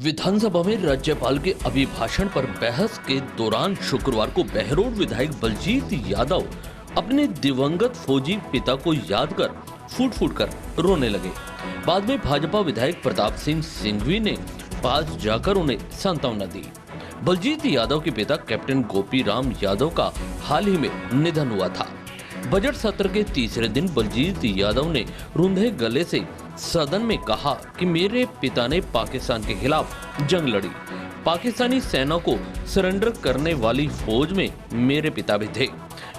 विधानसभा में राज्यपाल के अभिभाषण पर बहस के दौरान शुक्रवार को बहरोड विधायक बलजीत यादव अपने दिवंगत फौजी पिता को याद कर फूट फूट कर रोने लगे। बाद में भाजपा विधायक प्रताप सिंह सिंघवी ने पास जाकर उन्हें सांत्वना दी। बलजीत यादव के पिता कैप्टन गोपी राम यादव का हाल ही में निधन हुआ था। बजट सत्र के तीसरे दिन बलजीत यादव ने रुंधे गले से सदन में कहा कि मेरे पिता ने पाकिस्तान के खिलाफ जंग लड़ी। पाकिस्तानी सेना को सरेंडर करने वाली फौज में मेरे पिता भी थे।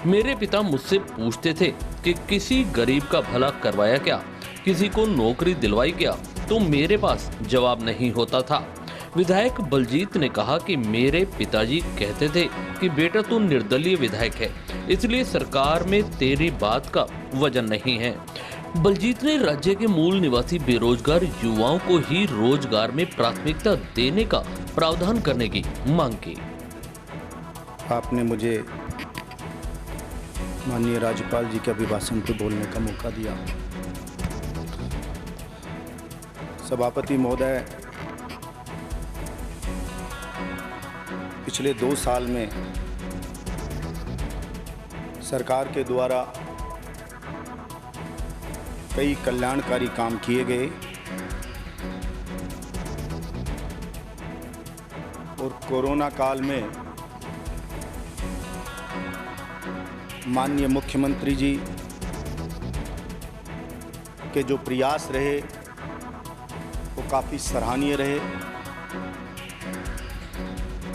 मेरे पिता मुझसे पूछते थे कि किसी गरीब का भला करवाया क्या, किसी को नौकरी दिलवाई क्या, तो मेरे पास जवाब नहीं होता था। विधायक बलजीत ने कहा कि मेरे पिताजी कहते थे कि बेटा तू निर्दलीय विधायक है, इसलिए सरकार में तेरी बात का वजन नहीं है। बलजीत ने राज्य के मूल निवासी बेरोजगार युवाओं को ही रोजगार में प्राथमिकता देने का प्रावधान करने की मांग की। आपने मुझे माननीय राज्यपाल जी के अभिभाषण पर बोलने का मौका दिया। सभापति महोदय, पिछले 2 साल में सरकार के द्वारा कई कल्याणकारी काम किए गए और कोरोना काल में माननीय मुख्यमंत्री जी के जो प्रयास रहे वो काफ़ी सराहनीय रहे।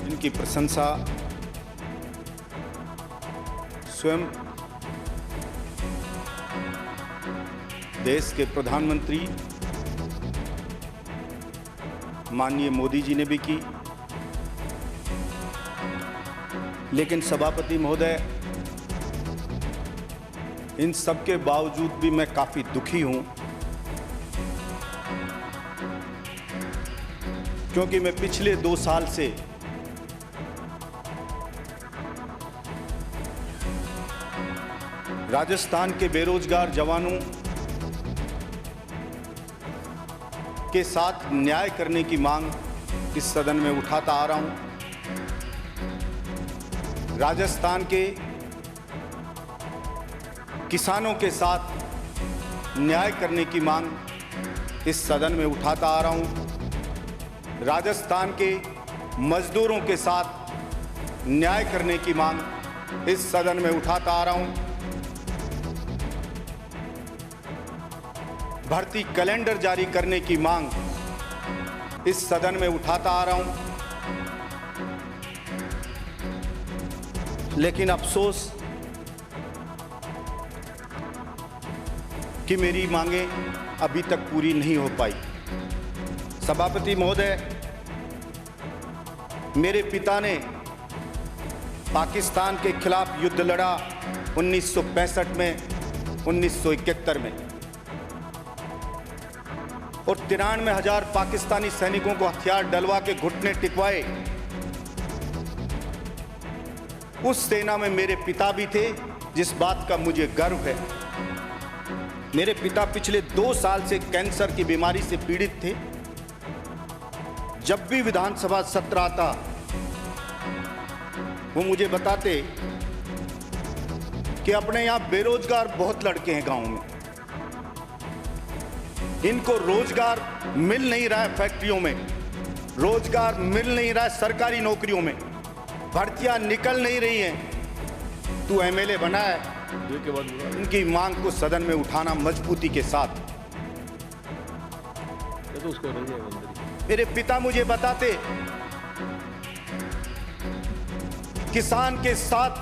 इनकी प्रशंसा स्वयं देश के प्रधानमंत्री माननीय मोदी जी ने भी की। लेकिन सभापति महोदय, इन सब के बावजूद भी मैं काफ़ी दुखी हूं, क्योंकि मैं पिछले 2 साल से राजस्थान के बेरोजगार जवानों के साथ न्याय करने की मांग इस सदन में उठाता आ रहा हूं। राजस्थान के किसानों के साथ न्याय करने की मांग इस सदन में उठाता आ रहा हूं। राजस्थान के मजदूरों के साथ न्याय करने की मांग इस सदन में उठाता आ रहा हूं। भर्ती कैलेंडर जारी करने की मांग इस सदन में उठाता आ रहा हूं। लेकिन अफसोस कि मेरी मांगें अभी तक पूरी नहीं हो पाई। सभापति महोदय, मेरे पिता ने पाकिस्तान के खिलाफ युद्ध लड़ा 1965 में, 1971 में, और 93,000 पाकिस्तानी सैनिकों को हथियार डलवा के घुटने टिकवाए। उस सेना में मेरे पिता भी थे, जिस बात का मुझे गर्व है। मेरे पिता पिछले 2 साल से कैंसर की बीमारी से पीड़ित थे। जब भी विधानसभा सत्र आता, वो मुझे बताते कि अपने यहाँ बेरोजगार बहुत लड़के हैं गांव में, इनको रोजगार मिल नहीं रहा है, फैक्ट्रियों में रोजगार मिल नहीं रहा है, सरकारी नौकरियों में भर्तियां निकल नहीं रही हैं। तू एमएलए बना है। इनकी मांग को सदन में उठाना मजबूती के साथ। तो उसको मेरे पिता मुझे बताते, किसान के साथ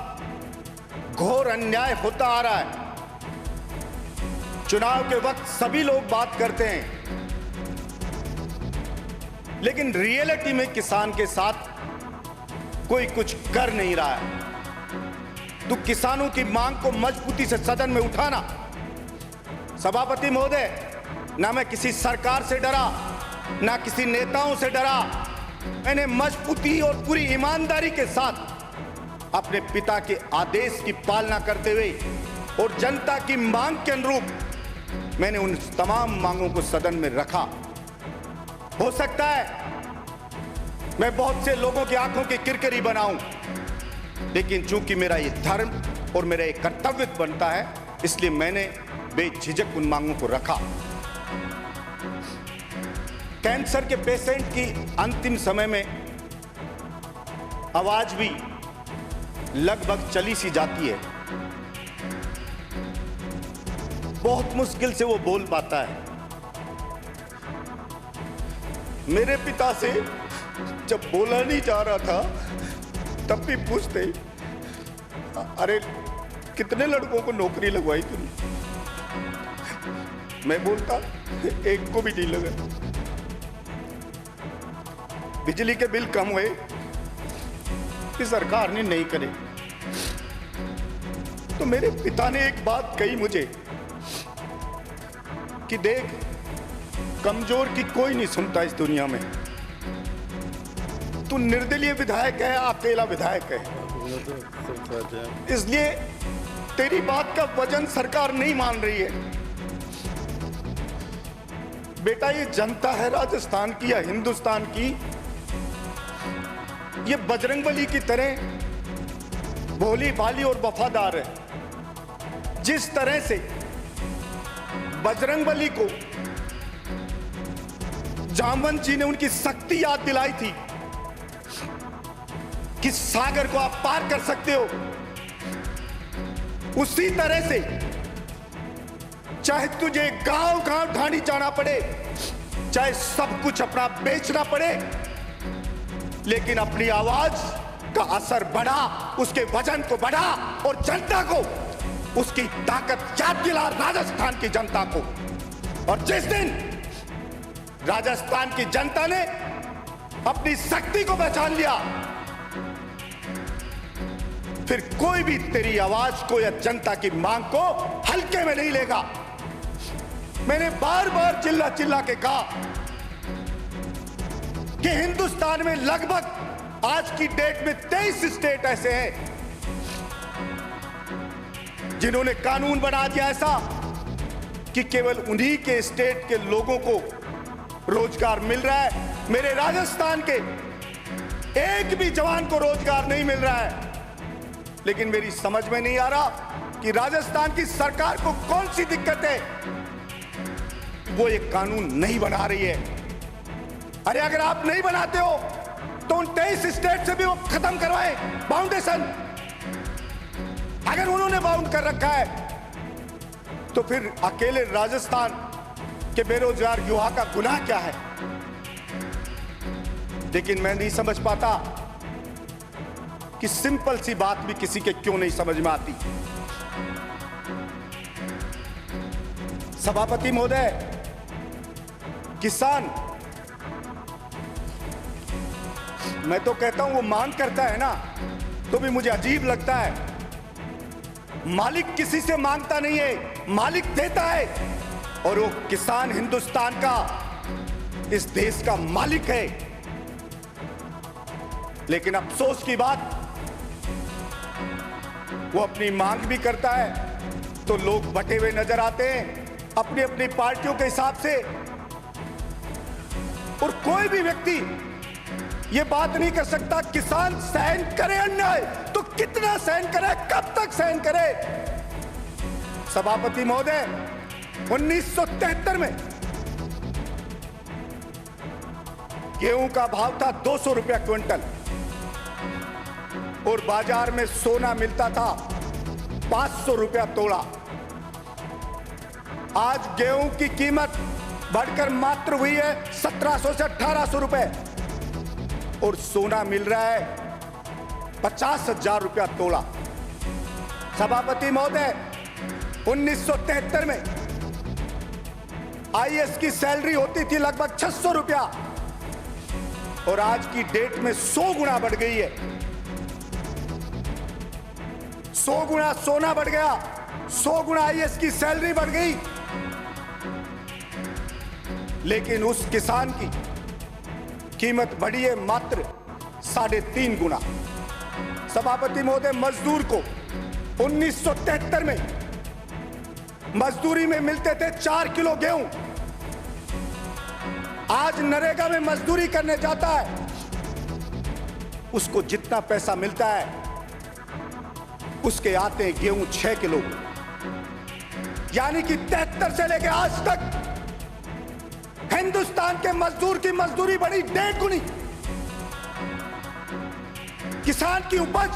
घोर अन्याय होता आ रहा है। चुनाव के वक्त सभी लोग बात करते हैं, लेकिन रियलिटी में किसान के साथ कोई कुछ कर नहीं रहा है। तो किसानों की मांग को मजबूती से सदन में उठाना। सभापति महोदय, ना मैं किसी सरकार से डरा, ना किसी नेताओं से डरा। मैंने मजबूती और पूरी ईमानदारी के साथ अपने पिता के आदेश की पालना करते हुए और जनता की मांग के अनुरूप मैंने उन तमाम मांगों को सदन में रखा। हो सकता है मैं बहुत से लोगों की आंखों की किरकिरी बनाऊं, लेकिन चूंकि मेरा ये धर्म और मेरा ये कर्तव्य बनता है, इसलिए मैंने बेझिझक उन मांगों को रखा। कैंसर के पेशेंट की अंतिम समय में आवाज भी लगभग चली सी जाती है, बहुत मुश्किल से वो बोल पाता है। मेरे पिता से जब बोला नहीं जा रहा था, तब भी पूछते, अरे कितने लड़कों को नौकरी लगवाई तूने? मैं बोलता, एक को भी नहीं लगा। बिजली के बिल कम हुए कि सरकार ने नहीं करे, तो मेरे पिता ने एक बात कही मुझे कि देख, कमजोर की कोई नहीं सुनता इस दुनिया में। तू निर्दलीय विधायक है, अकेला विधायक है, इसलिए तेरी बात का वजन सरकार नहीं मान रही है। बेटा, ये जनता है राजस्थान की या हिंदुस्तान की, ये बजरंगबली की तरह भोली भाली और वफादार है। जिस तरह से बजरंगबली को जामवंत जी ने उनकी शक्ति याद दिलाई थी कि सागर को आप पार कर सकते हो, उसी तरह से चाहे तुझे गांव गांव ढाणी जाना पड़े, चाहे सब कुछ अपना बेचना पड़े, लेकिन अपनी आवाज का असर बढ़ा, उसके वजन को बढ़ा और जनता को उसकी ताकत याद दिला, राजस्थान की जनता को। और जिस दिन राजस्थान की जनता ने अपनी शक्ति को पहचान लिया, फिर कोई भी तेरी आवाज को या जनता की मांग को हल्के में नहीं लेगा। मैंने बार बार चिल्ला चिल्ला के कहा कि हिंदुस्तान में लगभग आज की डेट में 23 स्टेट ऐसे हैं जिन्होंने कानून बना दिया ऐसा कि केवल उन्हीं के स्टेट के लोगों को रोजगार मिल रहा है। मेरे राजस्थान के एक भी जवान को रोजगार नहीं मिल रहा है। लेकिन मेरी समझ में नहीं आ रहा कि राजस्थान की सरकार को कौन सी दिक्कत है, वो ये कानून नहीं बना रही है। अरे अगर आप नहीं बनाते हो तो उन 23 स्टेट से भी वो खत्म करवाए फाउंडेशन। अगर उन्होंने बाउंड कर रखा है तो फिर अकेले राजस्थान के बेरोजगार युवा का गुनाह क्या है? लेकिन मैं नहीं समझ पाता कि सिंपल सी बात भी किसी के क्यों नहीं समझ में आती। सभापति महोदय, किसान, मैं तो कहता हूं वो मांग करता है ना, तो भी मुझे अजीब लगता है। मालिक किसी से मांगता नहीं है, मालिक देता है, और वो किसान हिंदुस्तान का, इस देश का मालिक है। लेकिन अफसोस की बात, वो अपनी मांग भी करता है तो लोग बटे हुए नजर आते हैं अपनी अपनी पार्टियों के हिसाब से। और कोई भी व्यक्ति ये बात नहीं कर सकता किसान सहन करे अन्याय तो कितना सहन करे, कब तक सहन करे। सभापति महोदय, 1973 में गेहूं का भाव था 200 रुपया क्विंटल और बाजार में सोना मिलता था 500 रुपया तोला। आज गेहूं की कीमत बढ़कर मात्र हुई है 1700 से 1800 रुपए और सोना मिल रहा है 50,000 रुपया तोला। सभापति महोदय, 1973 में आईएएस की सैलरी होती थी लगभग 600 रुपया और आज की डेट में 100 गुना बढ़ गई है। 100 गुना सोना बढ़ गया, 100 गुना आईएएस की सैलरी बढ़ गई। लेकिन उस किसान की कीमत बढ़ी है मात्र 3.5 गुना। सभापति महोदय, मजदूर को 1973 में मजदूरी में मिलते थे 4 किलो गेहूं। आज नरेगा में मजदूरी करने जाता है उसको जितना पैसा मिलता है उसके आते हैं गेहूं 6 किलो, यानी कि 73 से लेकर आज तक हिंदुस्तान के मजदूर की मजदूरी बढ़ी 1.5 गुनी, किसान की उपज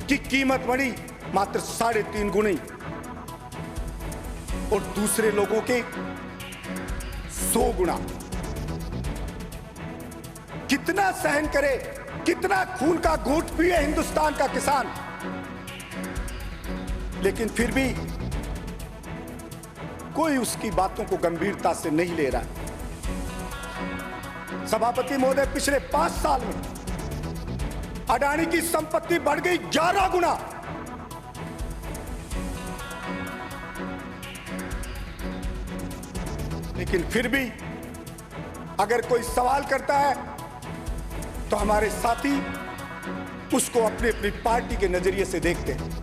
की कीमत बढ़ी मात्र 3.5 गुनी और दूसरे लोगों के 100 गुना। कितना सहन करे, कितना खून का घूंट पिए हिंदुस्तान का किसान, लेकिन फिर भी कोई उसकी बातों को गंभीरता से नहीं ले रहा। सभापति महोदय, पिछले 5 साल में अडानी की संपत्ति बढ़ गई 11 गुना। लेकिन फिर भी अगर कोई सवाल करता है तो हमारे साथी उसको अपनी अपनी पार्टी के नजरिए से देखते हैं।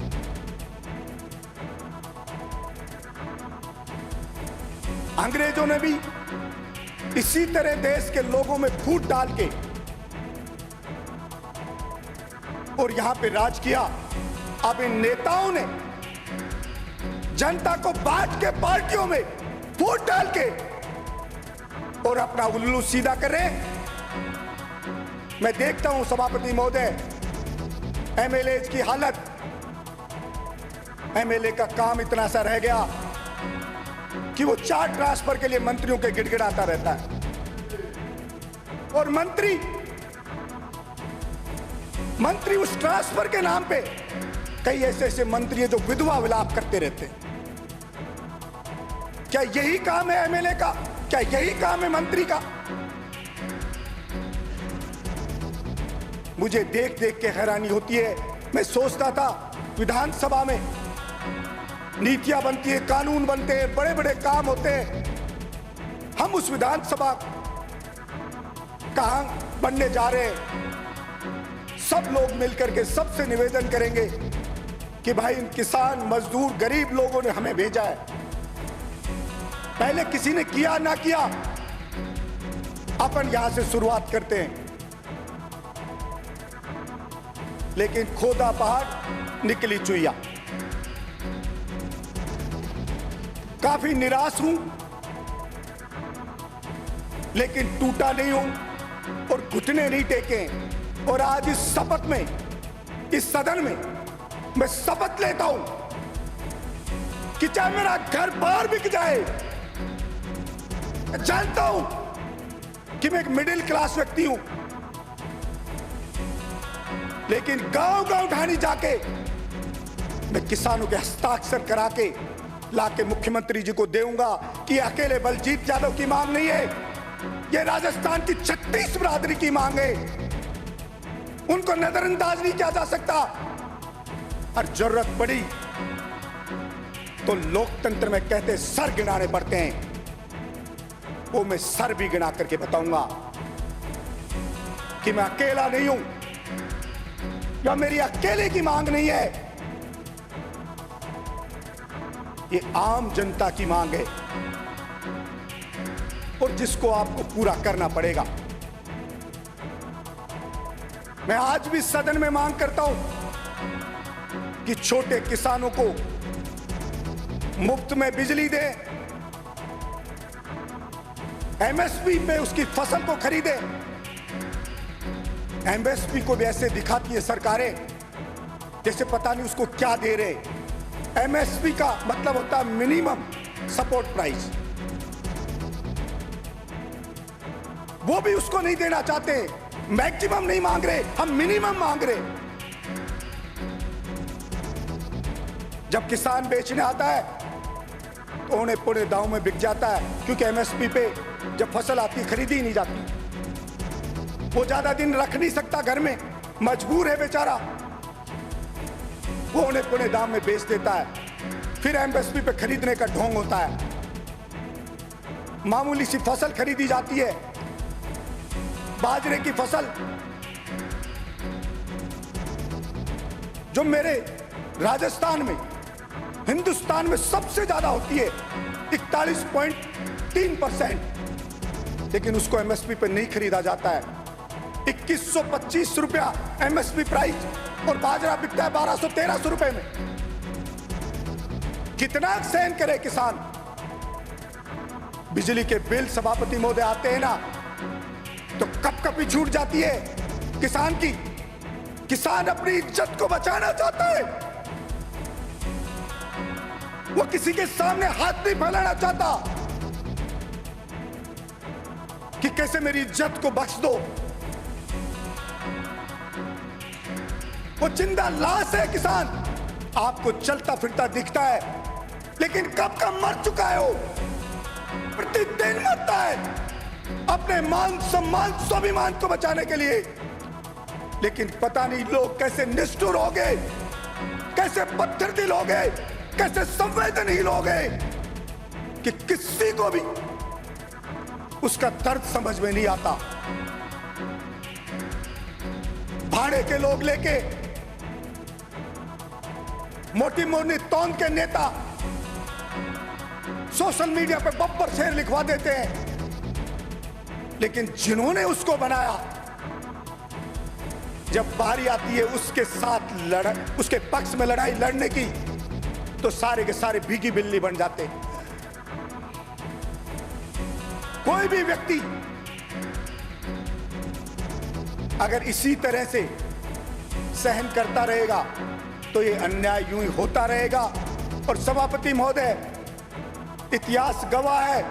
अंग्रेजों ने भी इसी तरह देश के लोगों में फूट डाल के और यहां पे राज किया। अब इन नेताओं ने जनता को बांट के पार्टियों में फूट डाल के और अपना उल्लू सीधा कर रहे हैं। मैं देखता हूं सभापति महोदय, एमएलए की हालत, एमएलए का काम इतना सा रह गया कि वो 4 ट्रांसफर के लिए मंत्रियों के गिड़गिड़ाता रहता है और मंत्री उस ट्रांसफर के नाम पे कई ऐसे मंत्री हैं जो विधवा विलाप करते रहते हैं। क्या यही काम है एमएलए का? क्या यही काम है मंत्री का? मुझे देख देख के हैरानी होती है। मैं सोचता था विधानसभा में नीतियां बनती है, कानून बनते हैं, बड़े बड़े काम होते हैं, हम उस विधानसभा कहां बनने जा रहे हैं। सब लोग मिलकर के सबसे निवेदन करेंगे कि भाई इन किसान, मजदूर, गरीब लोगों ने हमें भेजा है। पहले किसी ने किया ना किया, अपन यहां से शुरुआत करते हैं। लेकिन खोदा पहाड़ निकली चुईया। काफी निराश हूं, लेकिन टूटा नहीं हूं और घुटने नहीं टेके। और आज इस शपथ में, इस सदन में मैं शपथ लेता हूं कि चाहे मेरा घर बार बिक जाए, जानता हूं कि मैं एक मिडिल क्लास व्यक्ति हूं, लेकिन गांव गांव ढाणी जाके मैं किसानों के हस्ताक्षर करा के लाके मुख्यमंत्री जी को देऊंगा कि अकेले बलजीत यादव की मांग नहीं है, यह राजस्थान की 36 बिरादरी की मांग है। उनको नजरअंदाज नहीं किया जा सकता। और जरूरत पड़ी तो लोकतंत्र में कहते सर गिनाने पड़ते हैं, वो मैं सर भी गिना करके बताऊंगा कि मैं अकेला नहीं हूं या मेरी अकेले की मांग नहीं है, ये आम जनता की मांग है और जिसको आपको पूरा करना पड़ेगा। मैं आज भी सदन में मांग करता हूं कि छोटे किसानों को मुफ्त में बिजली दे, एमएसपी पे उसकी फसल को खरीदे। एमएसपी को भी ऐसे दिखाती है सरकारें जैसे पता नहीं उसको क्या दे रहे। एमएसपी का मतलब होता है मिनिमम सपोर्ट प्राइस, वो भी उसको नहीं देना चाहते। मैक्सिमम नहीं मांग रहे, हम मिनिमम मांग रहे। जब किसान बेचने आता है तो उन्हें पूरे दांव में बिक जाता है, क्योंकि एमएसपी पे जब फसल आती खरीदी ही नहीं जाती। वो ज्यादा दिन रख नहीं सकता घर में, मजबूर है बेचारा, वो उन्हें पूरे दाम में बेच देता है। फिर एमएसपी पे खरीदने का ढोंग होता है। मामूली सी फसल खरीदी जाती है, बाजरे की फसल जो मेरे राजस्थान में, हिंदुस्तान में सबसे ज्यादा होती है 41.3%, लेकिन उसको एमएसपी पर नहीं खरीदा जाता है। 2125 रुपया एमएसपी प्राइस और बाजरा बिकता है 1200-1300 रुपए में। कितना सहन करे किसान? बिजली के बिल सभापति महोदय आते हैं ना तो कपकपी छूट जाती है किसान की। किसान अपनी इज्जत को बचाना चाहता है, वो किसी के सामने हाथ नहीं फैलाना चाहता कि कैसे मेरी इज्जत को बख्श दो। वो जिंदा लाश है किसान। आपको चलता फिरता दिखता है लेकिन कब का मर चुका है वो। प्रतिदिन मरता है अपने मान सम्मान स्वाभिमान को बचाने के लिए। लेकिन पता नहीं लोग कैसे निष्ठुर हो गए, कैसे पत्थर दिल हो गए, कैसे संवेदनहीन हो गए कि किसी को भी उसका दर्द समझ में नहीं आता। भाड़े के लोग लेके मोटी मोटी तौन के नेता सोशल मीडिया पे बब्बर शेर लिखवा देते हैं, लेकिन जिन्होंने उसको बनाया जब बारी आती है उसके साथ उसके पक्ष में लड़ाई लड़ने की तो सारे के सारे भीगी बिल्ली बन जाते। कोई भी व्यक्ति अगर इसी तरह से सहन करता रहेगा तो ये अन्याय यूं ही होता रहेगा। और सभापति महोदय, इतिहास गवाह है,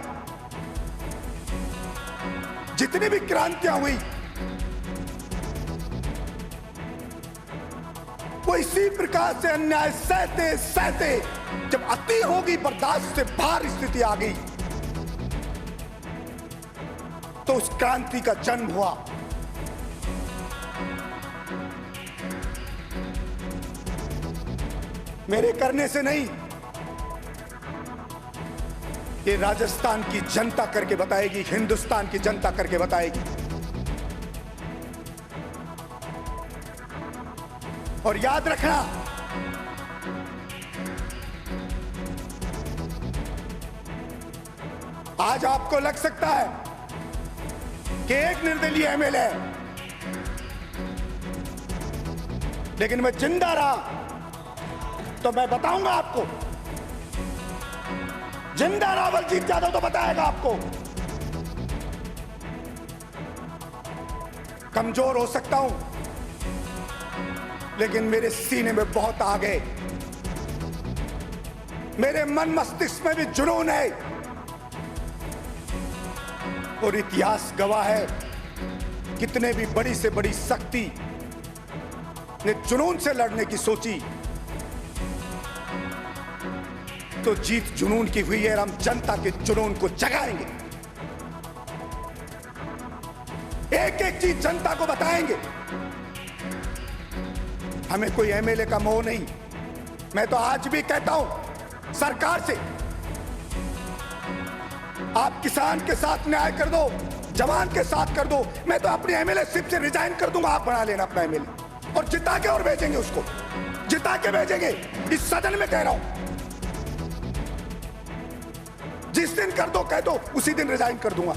जितनी भी क्रांतियां हुई वो इसी प्रकार से अन्याय सहते सहते जब अति होगी, बर्दाश्त से बाहर स्थिति आ गई तो उस क्रांति का जन्म हुआ। मेरे करने से नहीं, ये राजस्थान की जनता करके बताएगी, हिंदुस्तान की जनता करके बताएगी। और याद रखना, आज आपको लग सकता है कि एक निर्दलीय एमएलए है, लेकिन मैं जिंदा रहा तो मैं बताऊंगा आपको। जिंदा रहा बलजीत यादव तो बताएगा आपको। कमजोर हो सकता हूं लेकिन मेरे सीने में बहुत आ गए, मेरे मन मस्तिष्क में भी जुनून है। और इतिहास गवाह है, कितने भी बड़ी से बड़ी शक्ति ने जुनून से लड़ने की सोची तो जीत जुनून की हुई है। और हम जनता के जुनून को जगाएंगे, एक एक चीज जनता को बताएंगे। हमें कोई एमएलए का मोह नहीं। मैं तो आज भी कहता हूं सरकार से, आप किसान के साथ न्याय कर दो, जवान के साथ कर दो। मैं तो अपनी एमएलएशिप से रिजाइन कर दूंगा, आप बना लेना अपना एमएलए और जिता के और भेजेंगे उसको, जिता के भेजेंगे। इस सदन में कह रहा हूं, जिस दिन कर दो कह दो, उसी दिन रिजाइन कर दूंगा।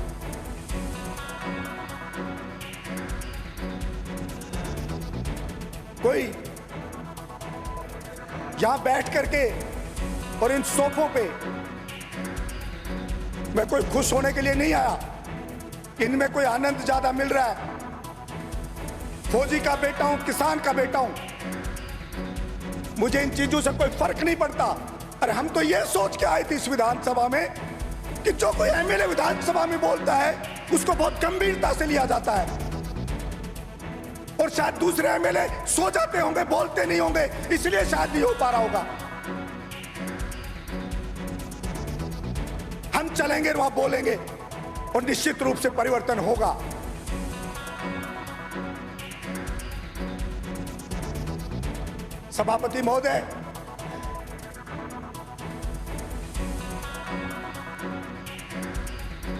कोई यहां बैठ करके और इन सोफों पे मैं कोई खुश होने के लिए नहीं आया, इनमें कोई आनंद ज्यादा मिल रहा है। फौजी का बेटा हूं, किसान का बेटा हूं, मुझे इन चीजों से कोई फर्क नहीं पड़ता। अरे हम तो ये सोच के आए थे इस विधानसभा में कि जो कोई एमएलए विधानसभा में बोलता है उसको बहुत गंभीरता से लिया जाता है। और शायद दूसरे एमएलए सो जाते होंगे, बोलते नहीं होंगे, इसलिए शायद नहीं हो पा रहा होगा। हम चलेंगे, वहां बोलेंगे और निश्चित रूप से परिवर्तन होगा। सभापति महोदय,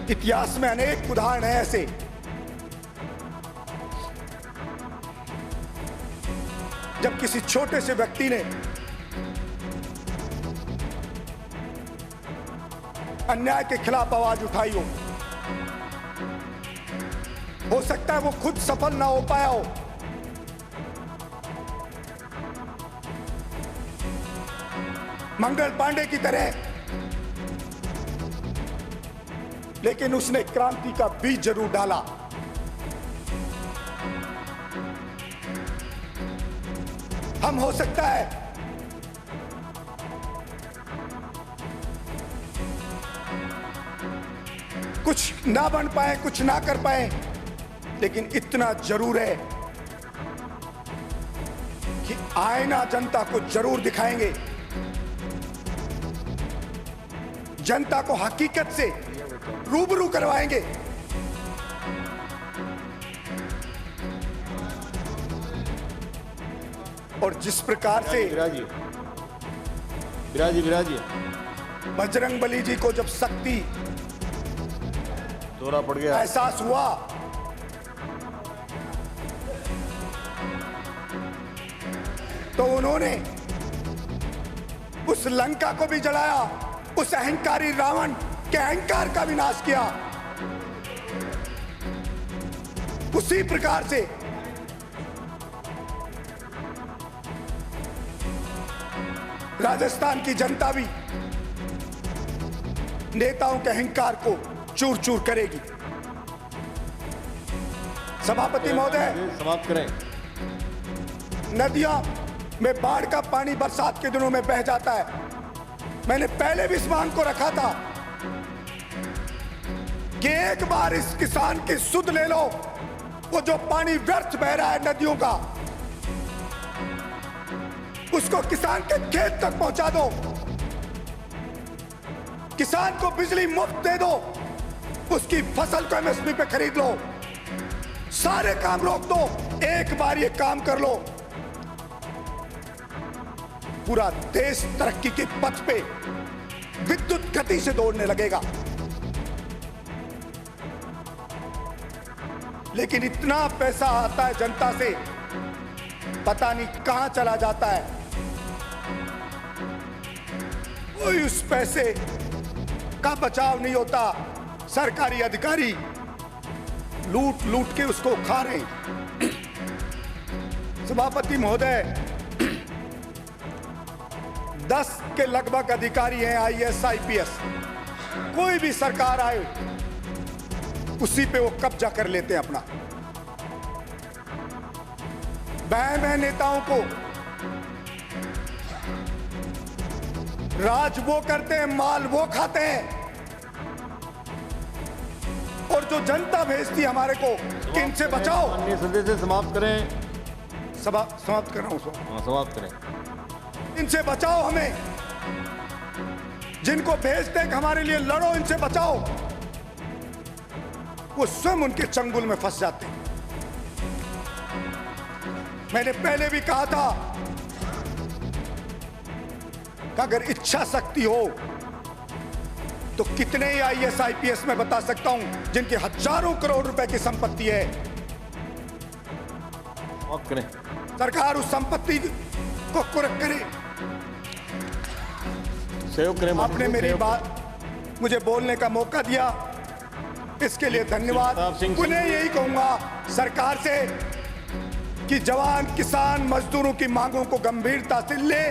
इतिहास में अनेक उदाहरण हैं ऐसे, जब किसी छोटे से व्यक्ति ने अन्याय के खिलाफ आवाज उठाई हो। हो सकता है वो खुद सफल ना हो पाया हो, मंगल पांडे की तरह, लेकिन उसने क्रांति का बीज जरूर डाला। हम हो सकता है कुछ ना बन पाए, कुछ ना कर पाए, लेकिन इतना जरूर है कि आईना जनता को जरूर दिखाएंगे। जनता को हकीकत से रूबरू करवाएंगे। और जिस प्रकार से विराजी बजरंगबली जी को जब शक्ति दौरा पड़ गया, एहसास हुआ, तो उन्होंने उस लंका को भी जलाया, उस अहंकारी रावण के अहंकार का विनाश किया। उसी प्रकार से राजस्थान की जनता भी नेताओं के अहंकार को चूर चूर करेगी। सभापति महोदय, समाप्त करें। नदियां में बाढ़ का पानी बरसात के दिनों में बह जाता है। मैंने पहले भी इस मांग को रखा था कि एक बार इस किसान की सुध ले लो। वो जो पानी व्यर्थ बह रहा है नदियों का, उसको किसान के खेत तक पहुंचा दो। किसान को बिजली मुफ्त दे दो, उसकी फसल को एमएसपी पे खरीद लो। सारे काम रोक दो, एक बार ये काम कर लो, पूरा देश तरक्की के पथ पे विद्युत गति से दौड़ने लगेगा। लेकिन इतना पैसा आता है जनता से, पता नहीं कहां चला जाता है। कोई उस पैसे का बचाव नहीं होता। सरकारी अधिकारी लूट लूट के उसको खा रहे हैं। सभापति महोदय, 10 के लगभग अधिकारी हैं आईएएस आईपीएस। कोई भी सरकार आए उसी पे वो कब्जा कर लेते हैं अपना। बहम है नेताओं को, राज वो करते हैं, माल वो खाते हैं। और जो जनता भेजती है हमारे को कि इनसे बचाओ। अन्य सदस्य समाप्त करें। सभा समाप्त कर रहा हूं। हाँ, समाप्त करें। इनसे बचाओ हमें, जिनको भेजते हैं कि हमारे लिए लड़ो, इनसे बचाओ, वो स्वयं उनके चंगुल में फंस जाते हैं। मैंने पहले भी कहा था कि अगर इच्छा शक्ति हो तो कितने ही आईएएस आईपीएस में बता सकता हूं जिनकी हजारों करोड़ रुपए की संपत्ति है। समाप्त करें। सरकार उस संपत्ति को कुर्क करे। सहयोग करें। आपने मेरी बात मुझे बोलने का मौका दिया, इसके लिए धन्यवाद। उन्हें यही कहूंगा सरकार से कि जवान, किसान, मजदूरों की मांगों को गंभीरता से ले।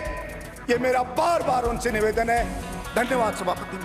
ये मेरा बार बार उनसे निवेदन है। धन्यवाद सभापति।